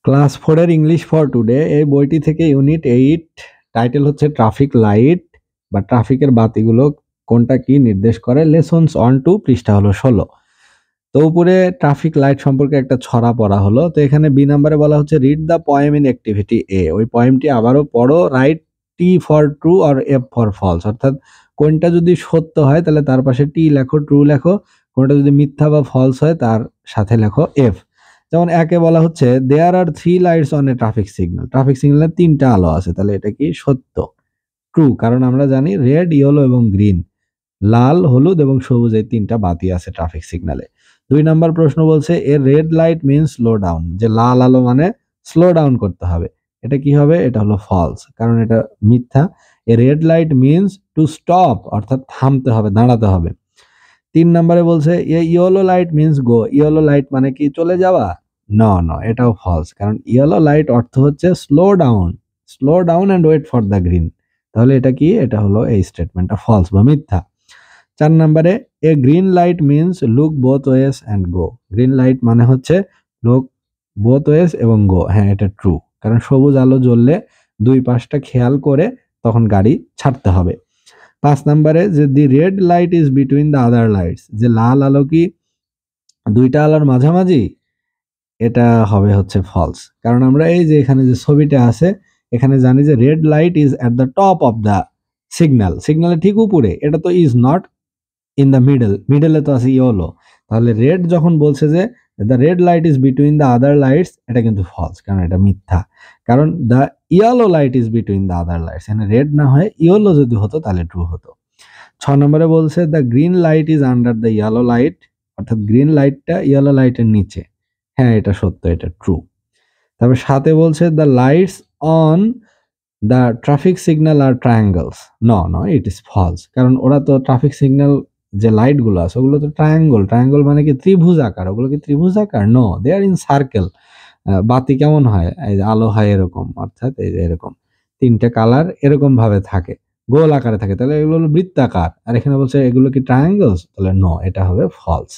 Class 4 এর English for today এই বইটি থেকে ইউনিট 8 টাইটেল হচ্ছে ট্রাফিক লাইট বা ট্রাফিকের বাতিগুলো কোনটা কি নির্দেশ করে। লেসনস অন টু, পৃষ্ঠা হলো 16। তো উপরে ট্রাফিক লাইট সম্পর্কে একটা ছড়া পড়া হলো। তো এখানে বি নাম্বারে বলা হচ্ছে read the poem in activity A. ওই পোয়েমটি আবারও পড়ো। Write T for true or F for false, অর্থাৎ কোনটা যদি সত্য হয় তাহলে তার পাশে টি লেখো, ট্রু লেখো। কোনটা যদি মিথ্যা বা ফলস হয় তার সাথে লেখো এফ। যেমন একে বলা হচ্ছে there are 3 lights on a traffic signal. Traffic সিগন্যালে 3টা আলো আছে, তাহলে এটা কি সত্য? ট্রু, কারণ আমরা জানি রেড, ইয়েলো এবং গ্রিন, লাল, হলুদ এবং সবুজ এই 3টা বাতি আছে ট্রাফিক সিগন্যালে। 2 নাম্বার প্রশ্ন বলছে a red light means slow down, যে লাল আলো মানে স্লো ডাউন করতে হবে। এটা কি হবে? এটা হলো ফলস, কারণ এটা মিথ্যা। A red light means to stop, অর্থাৎ থামতে হবে, দাঁড়াতে হবে। 3 নম্বরে বলছে a yellow light means go. Yellow light মানে কি চলে যাওয়া? নো, এটাও ফলস, কারণ ইয়েলো লাইট অর্থ হচ্ছে slow down, slow down and wait for the green. তাহলে এটা কি? এটা হলো এই স্টেটমেন্টটা ফলস বা মিথ্যা। 4 নম্বরে a green light means look both ways and go. Green light মানে হচ্ছে লুক বোথ ওয়েস এবং গো। হ্যাঁ, এটা ট্রু, কারণ সবুজ আলো জ্বললে দুই পাশটা খেয়াল করে তখন গাড়ি ছাড়তে হবে। 5 নম্বরে যে the red light is between the other lights, যে লাল আলো কি দুইটা আলোর মাঝামাঝি? এটা হবে হচ্ছে ফলস, কারণ আমরা এই যে এখানে যে ছবিটা আছে এখানে জানি যে red light is at the top of the signal, সিগন্যালের ঠিক উপরে। এটা তো is not in the middle, মিডলে তো আছে ইয়েলো। তাহলে রেড যখন বলছে যে the red light is between the other lights, এটা কিন্তু ফলস, কারণ এটা মিথ্যা। কারণ the yellow light is between the other lights, এখানে রেড না হয় ইয়েলো যদি হতো তাহলে ট্রু হতো। 6 নম্বরে বলছে the green light is under the yellow light, অর্থাৎ গ্রিন লাইটটা ইয়েলো লাইটের নিচে। হ্যাঁ, এটা সত্য, এটা ট্রু। তারপর 7 বলছে the lights on the traffic signal are triangles. No, it is false, কারণ ওরা তো ট্রাফিক সিগন্যাল যে লাইট গুলো আছে ওগুলো তো ট্রায়াঙ্গল। ট্রায়াঙ্গল মানে কি ত্রিভুজ আকার, ওগুলো কি ত্রিভুজ আকার? No, they are in circle. বাতি কেমন হয়? এই যে আলো হয় এরকম, অর্থাৎ এই যে এরকম 3টে কালার এরকম ভাবে থাকে, গোল আকারে থাকে, তাহলে এগুলো হলো বৃত্তাকার। আর এখানে বলছে এগুলো কি ট্রায়াঙ্গলস, তাহলে নো, এটা হবে ফলস।